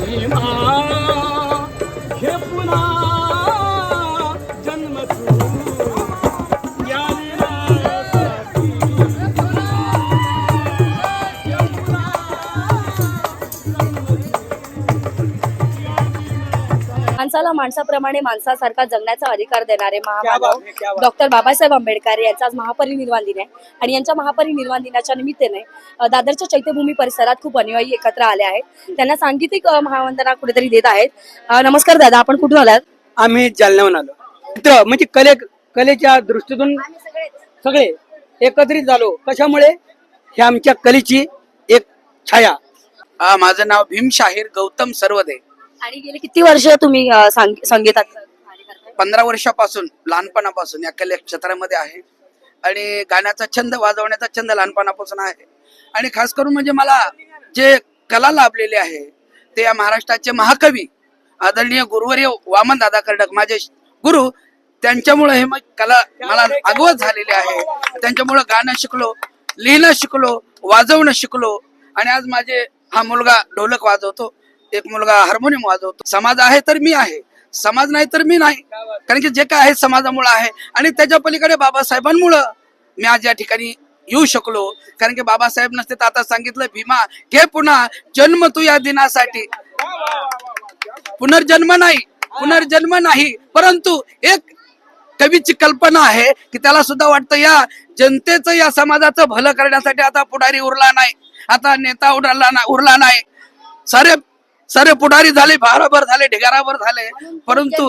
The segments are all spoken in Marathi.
हे पुन्हा जन्म तू या माणसाला माणसाप्रमाणे माणसासारखा जगण्याचा अधिकार देणारे क्या महामानव बात है, क्या बात. डॉक्टर बाबासाहेब आंबेडकर यांचा आज महापरिनिर्वाण दिन आहे आणि यांच्या महापरिनिर्वाण दिनाच्या निमित्ताने दादरच्या चैत्यभूमी परिसरात खूप अनुयायी एकत्र आले आहेत. त्यांना सांगीतिक महावंदना कुठेतरी देत आहेत. नमस्कार दादा, आपण कुठून आलात? आम्ही जालन्याहून आलो. मित्र म्हणजे कलेच्या दृष्टीतून सगळे एकत्रित झालो. कशामुळे? ही आमच्या कलेची एक छाया. माझं नाव भीम शाहीर गौतम सर्वदे. आणि गेले किती वर्ष तुम्ही संगीतात कार्य करताय? 15 वर्षापासून लहानपणापासून या कले क्षेत्रामध्ये आहे आणि गाण्याचा छंद, वाजवण्याचा छंद लहानपणापासून आहे. आणि खास करून म्हणजे मला जे कला लाभलेली आहे ते या महाराष्ट्राचे महाकवी आदरणीय गुरुवर्य वामन दादा कर्डक माझे गुरु, त्यांच्यामुळे हे कला मला अगवत झालेली आहे. त्यांच्यामुळे गाणं शिकलो, लिहिणं शिकलो, वाजवणं शिकलो. आणि आज माझे हा मुलगा ढोलक वाजवतो, एक मुलगा हार्मोनियम वाजवतो. समाज आहे तर मी आहे, समाज नाही तर मी नाही. कारण की जे काय आहे समाजामुळे आहे. आणि त्याच्या पलीकडे बाबासाहेबांमुळं मी आज या ठिकाणी येऊ शकलो. कारण की बाबासाहेब नसते तर आता सांगितलं, भीमा घे पुन्हा जन्म तू या दिनासाठी. पुनर्जन्म नाही, परंतु एक कवीची कल्पना आहे की त्याला सुद्धा वाटतं या जनतेचं, या समाजाचं भलं करण्यासाठी आता पुढारी उरला नाही, आता नेता उरला नाही. सारे पुढारी झाले, भाराभर झाले, ढिगाराभर झाले. परंतु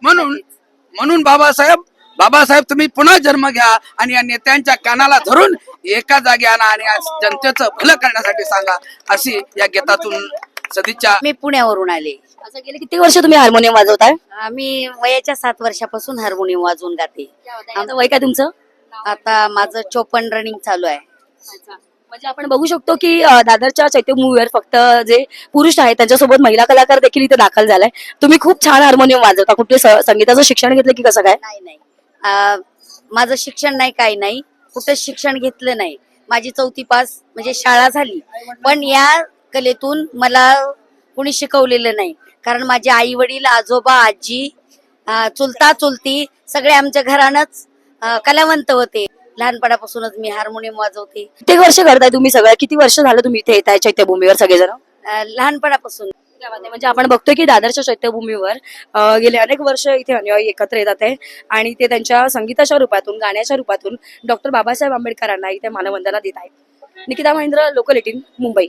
म्हणून बाबासाहेब तुम्ही पुन्हा जन्म घ्या आणि या नेत्यांच्या कानाला धरून एका जागी आणा आणि या जनतेचं भलं करण्यासाठी सांगा, अशी या गीतातून सदिच्छा. मी पुण्यावरून आले. असं गेले किती वर्ष तुम्ही हार्मोनियम वाजवताय? मी वयाच्या 7 वर्षापासून हार्मोनियम वाजवून गाते. आमचं वय काय तुमचं? आता माझं 54 रनिंग चालू आहे. म्हणजे आपण बघू शकतो की दादरच्या चैत्यभूमीवर फक्त जे पुरुष आहेत त्यांच्यासोबत महिला कलाकार देखील इथे दाखल झालाय. तुम्ही खूप छान हार्मोनियम वाजवता. कुठे संगीताचं शिक्षण घेतलं की कसं काय? नाही, माझं शिक्षण नाही, काही नाही, कुठं शिक्षण घेतलं नाही. माझी 4थी पास म्हणजे शाळा झाली, पण या कलेतून मला कुणी शिकवलेलं नाही. कारण माझे आई वडील, आजोबा, आजी, चुलता चुलती सगळे आमच्या घरानच कलावंत होते. लहानपणापासूनच मी हार्मोनियम वाजवते. किती वर्ष करताय तुम्ही सगळं? किती वर्ष झालं तुम्ही इथे येताय चैत्यभूमीवर सगळेजण? लहानपणापासून. म्हणजे आपण बघतोय की दादरच्या चैत्यभूमीवर गेले अनेक वर्ष इथे अनुयायी एकत्र येतात आहे आणि ते त्यांच्या संगीताच्या रूपातून, गाण्याच्या रूपातून डॉक्टर बाबासाहेब आंबेडकरांना इथे मानवंदना देत आहेत. निकिता महेंद्र, लोकल 18, मुंबई.